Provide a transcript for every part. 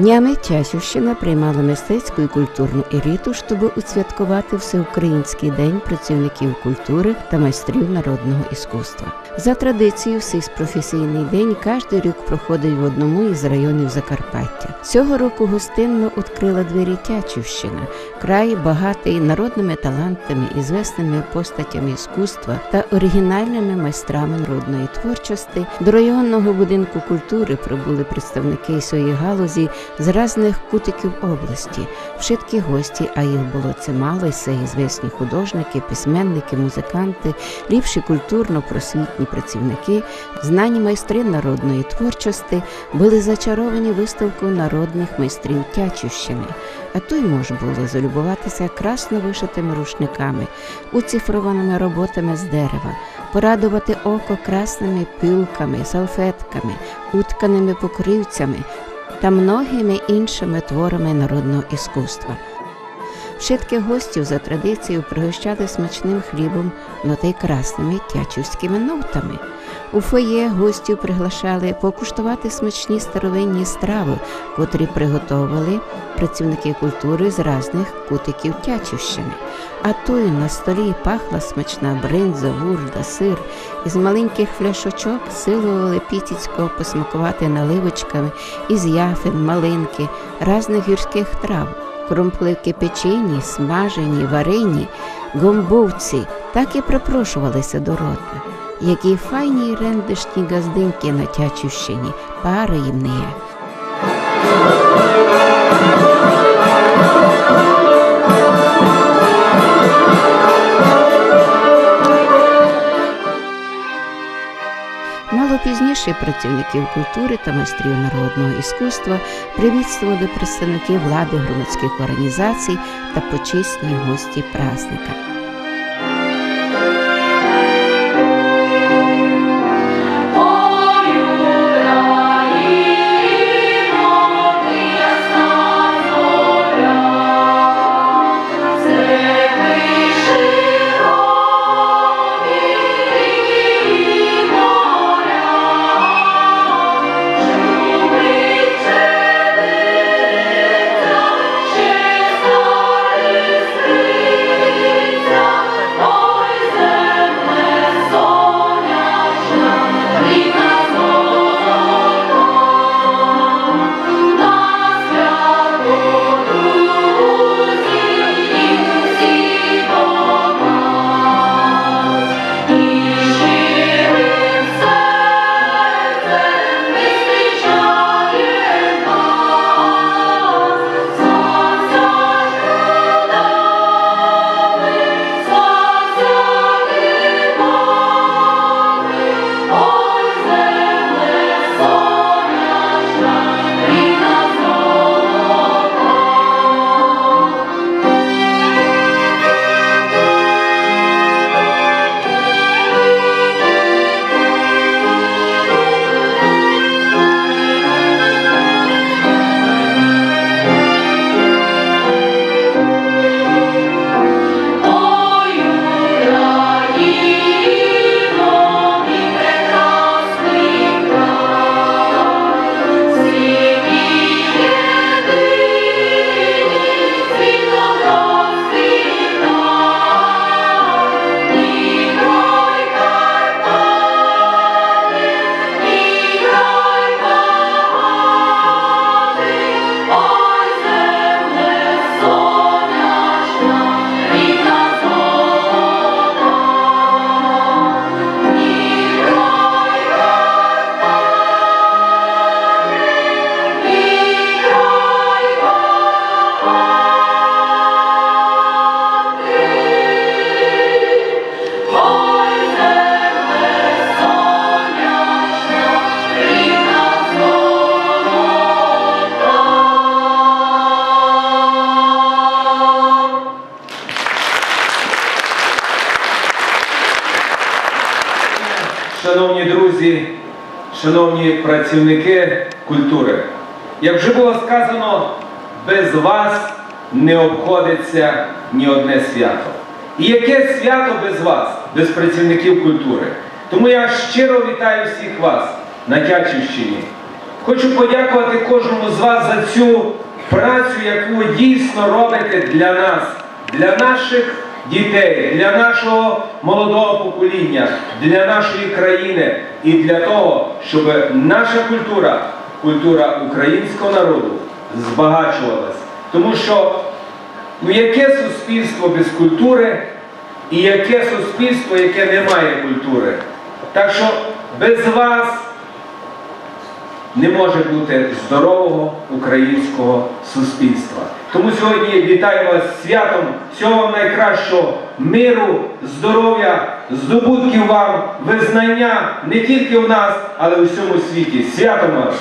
Днями Тячівщина приймала мистецьку і культурну еліту, щоб уцвяткувати Всеукраїнський день працівників культури та майстрів народного іскусства. За традицією, цей професійний день кожен рік проходить в одному із районів Закарпаття. Цього року гостинно відкрила двері Тячівщина, край багатий народними талантами, ізвісними постатями іскусства та оригінальними майстрами народної творчості. До районного будинку культури прибули представники цієї галузі з різних кутиків області, вшиткі гості, а їх було чимало, і це ізвісні художники, письменники, музиканти, ліпші культурно-просвітні працівники, знані майстри народної творчості, були зачаровані виставкою народних майстрів Тячівщини. А то й можна було залюбуватися красно вишитими рушниками, уцифрованими роботами з дерева, порадувати око красними пилками, салфетками, утканими покривцями та многими іншими творами народного іскусства. Вшитки гостів за традицією пригощали смачним хлібом, но та й красними тячівськими ноутами. У фоє гостів приглашали покуштувати смачні старовинні страви, котрі приготовили працівники культури з різних кутиків Тячівщини. А тою на столі пахла смачна бринза, вурда, сир. Із маленьких фляшочок силували Пітіцького посмакувати наливочками із яфин, малинки, різних гірських трав. Кромпливки печені, смажені, варені, гомбовці так і припрошувалися до рота. Які файні й рендишні газдинки на Тячівщині, пари їм не є. Мало пізніше працівників культури та майстрів народного іскусства привітствували представники влади, громадських організацій та почесні гості праздника. Шановні друзі, шановні працівники культури, як вже було сказано, без вас не обходиться ні одне свято. І яке свято без вас, без працівників культури? Тому я щиро вітаю всіх вас на Тячівщині Хочу подякувати кожному з вас за цю працю, яку ви дійсно робите для нас, для наших дітей, для нашого молодого покоління, для нашої країни і для того, щоб наша культура, культура українського народу збагачувалась. Тому що, яке суспільство без культури і яке суспільство, яке не має культури? Так що без вас не може бути здорового українського суспільства. Тому сьогодні вітаю вас з святом, всього вам найкращого, миру, здоров'я, здобутків вам, визнання не тільки в нас, але й у всьому світі. Святом вас!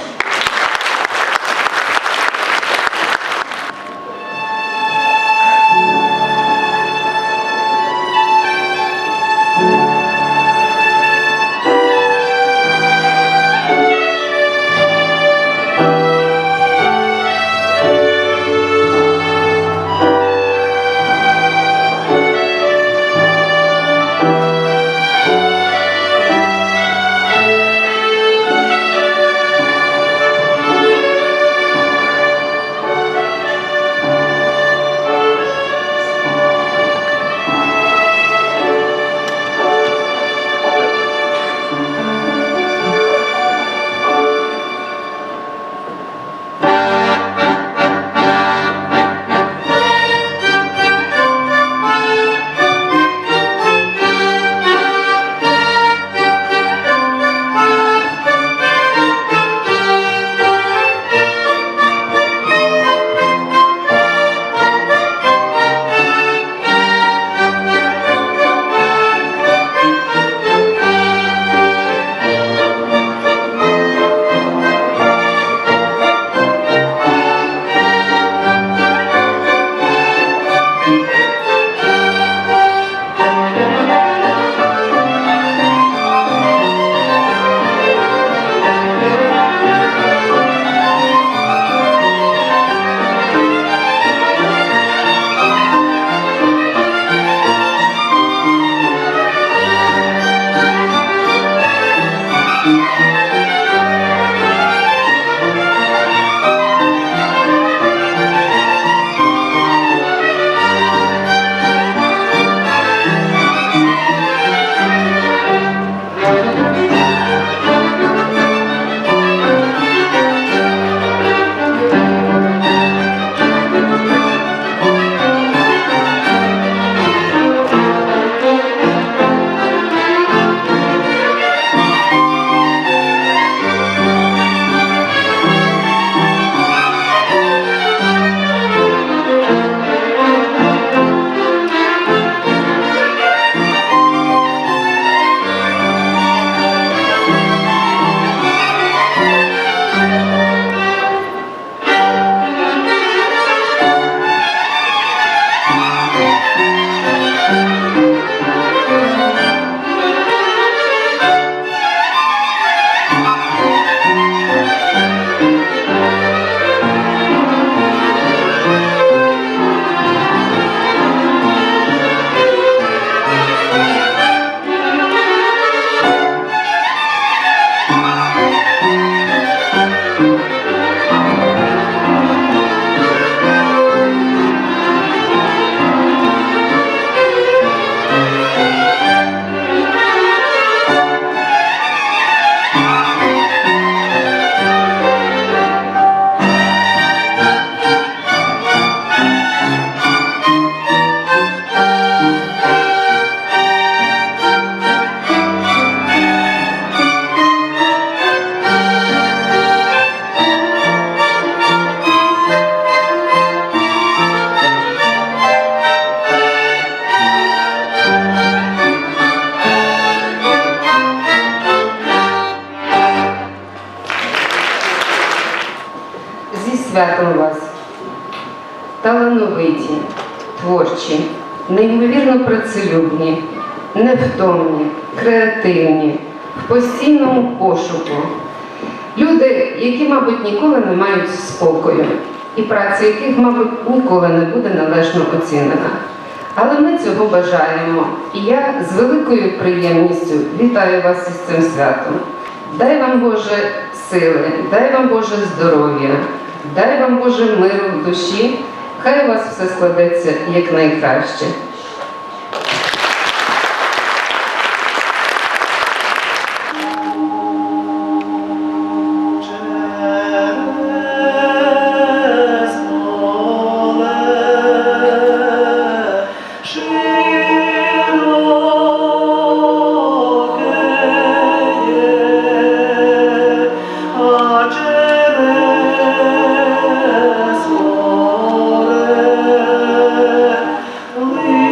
святом вас. Талановиті, творчі, неймовірно працелюбні, невтомні, креативні, в постійному пошуку. Люди, які, мабуть, ніколи не мають спокою, і праця яких, мабуть, ніколи не буде належно оцінена. Але ми цього бажаємо, і я з великою приємністю вітаю вас із цим святом. Дай вам, Боже, сили, дай вам, Боже, здоров'я, дай вам, Боже, миру в душі, хай у вас все складеться якнайкраще. We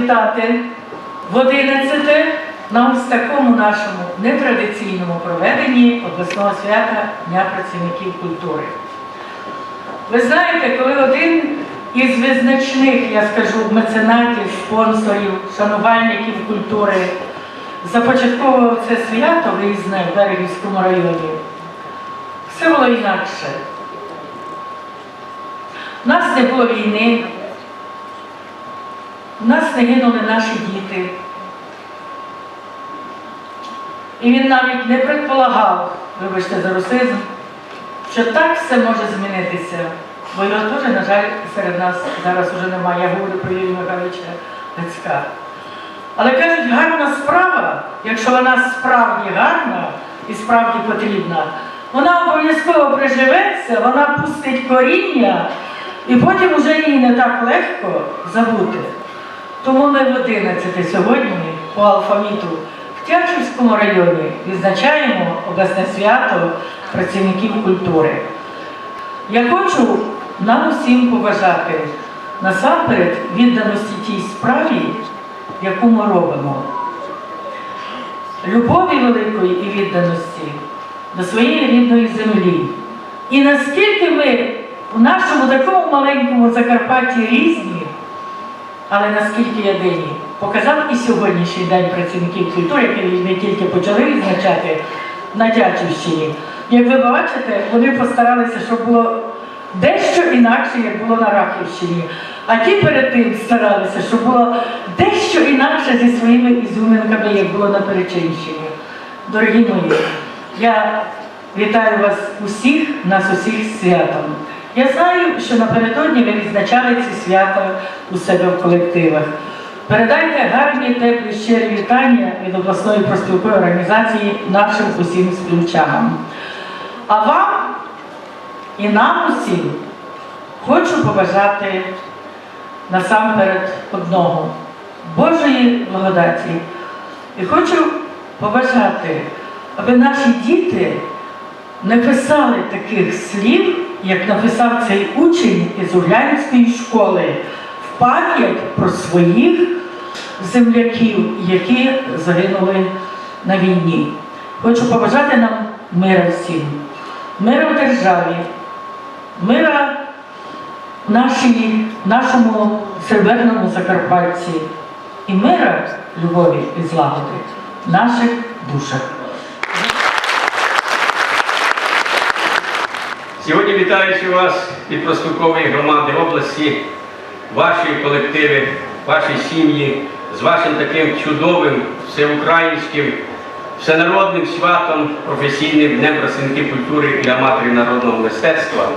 завітати в 11 на ось такому нашому нетрадиційному проведенні обласного свята Дня працівників культури. Ви знаєте, коли один із визначних, я скажу, меценатів, спонсорів, шанувальників культури започатковував це свято виїзне в Берегівському районі, все було інакше. У нас не було війни, у нас не гинули наші діти. І він навіть не предполагав, вибачте за русизм, що так все може змінитися. Бо його теж, на жаль, серед нас зараз уже немає. Я говорю про Юрія Михайловича Грицька. Але кажуть, гарна справа, якщо вона справді гарна і справді потрібна, вона обов'язково приживеться, вона пустить коріння, і потім вже її не так легко забути. Тому ми в 11 сьогодні по алфавіту в Тячівському районі відзначаємо обласне свято працівників культури. Я хочу нам усім побажати насамперед відданості тій справі, яку ми робимо. Любові великої і відданості до своєї рідної землі. І наскільки ми в нашому такому маленькому Закарпатті різні, але наскільки єдині, показав і сьогоднішній День працівників культури, який ми тільки почали відзначати на Тячівщині. Як ви бачите, вони постаралися, щоб було дещо інакше, як було на Рахівщині. А ті перед тим старалися, щоб було дещо інакше зі своїми ізюминками, як було на Перечинщині. Дорогі мої, я вітаю вас усіх, нас усіх з святом. Я знаю, що напередодні ви відзначали ці свята у себе в колективах. Передайте гарні, теплі, щирі вітання від обласної профспілкової організації нашим усім співчанам. А вам і нам усім хочу побажати насамперед одного – Божої благодаті. І хочу побажати, аби наші діти не писали таких слів, як написав цей учень із Углянської школи, в пам'ять про своїх земляків, які загинули на війні. Хочу побажати нам мира всім, мира в державі, мира в нашому северному Закарпатті і мира, любові і злагоди в наших душах. Сьогодні, вітаючи вас від профспілкової громади області, ваші колективи, ваші сім'ї, з вашим таким чудовим, всеукраїнським, всенародним святом, професійним Днем працівників культури і аматорів народного мистецтва.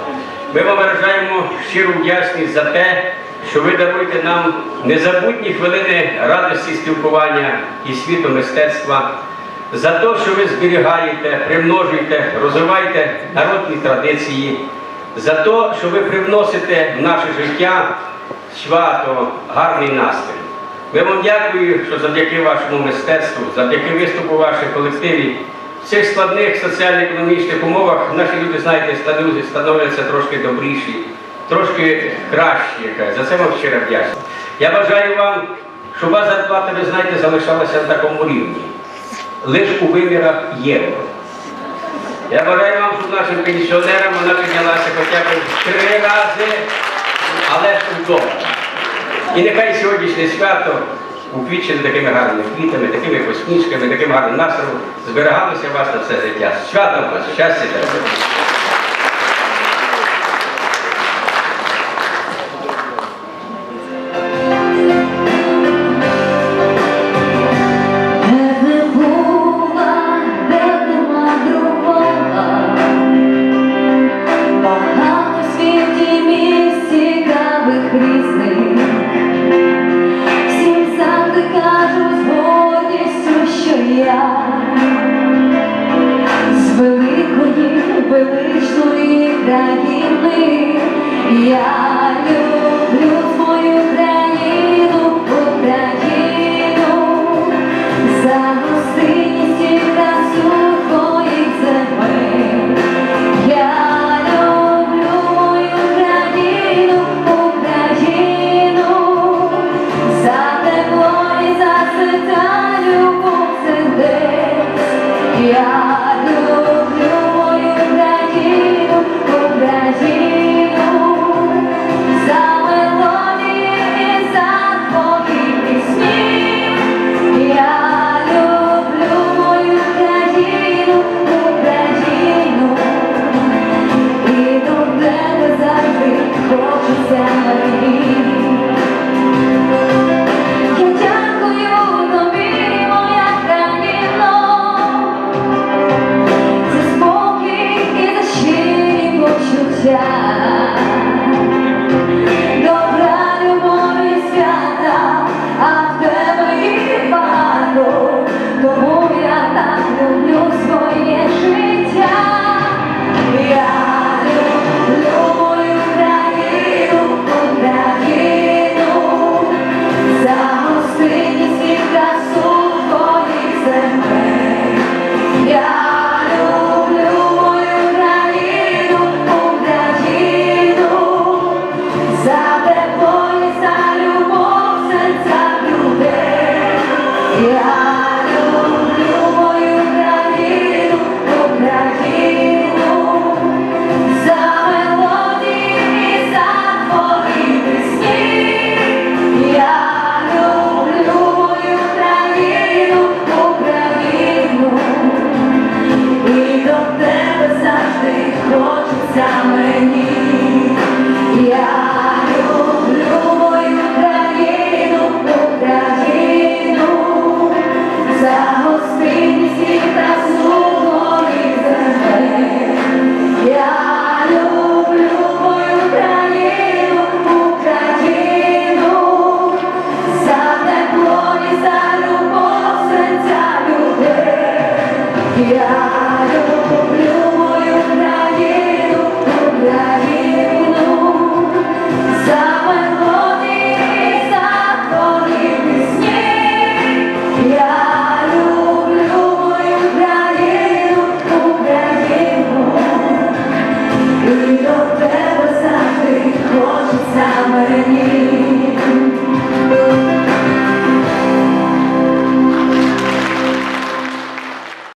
Ми вам виражаємо щиру вдячність за те, що ви даруєте нам незабутні хвилини радості спілкування і світу мистецтва, за те, що ви зберігаєте, примножуєте, розвиваєте народні традиції, за те, що ви привносите в наше життя свято, гарний настрій. Ми вам дякую, що завдяки вашому мистецтву, завдяки виступу ваших колективів, в цих складних соціально-економічних умовах наші люди, знаєте, становляться трошки добріші, трошки кращі. За це вам щиро вдячний. Я бажаю вам, щоб ваша зарплата, ви знаєте, залишалася на такому рівні. Лише у вимірах євро. Я бажаю вам, щоб нашим пенсіонерам вона піднялася хоча б 3 рази, але ж у доларах. І нехай сьогоднішнє свято, уквічене такими гарними квітами, такими посмішками, таким гарним настроєм, зберігалося вас на все життя. Святом вас, щастя та здоров'я! Величної країни, я люблю свою країну, Україну, за гостинність і красу твоїх земель. Я люблю мою країну, Україну, за тепло Я люблю мою країну, Україну, за мелодії, за творі пісні. Я люблю мою країну, Україну, і до тебе завжди хочеться мені.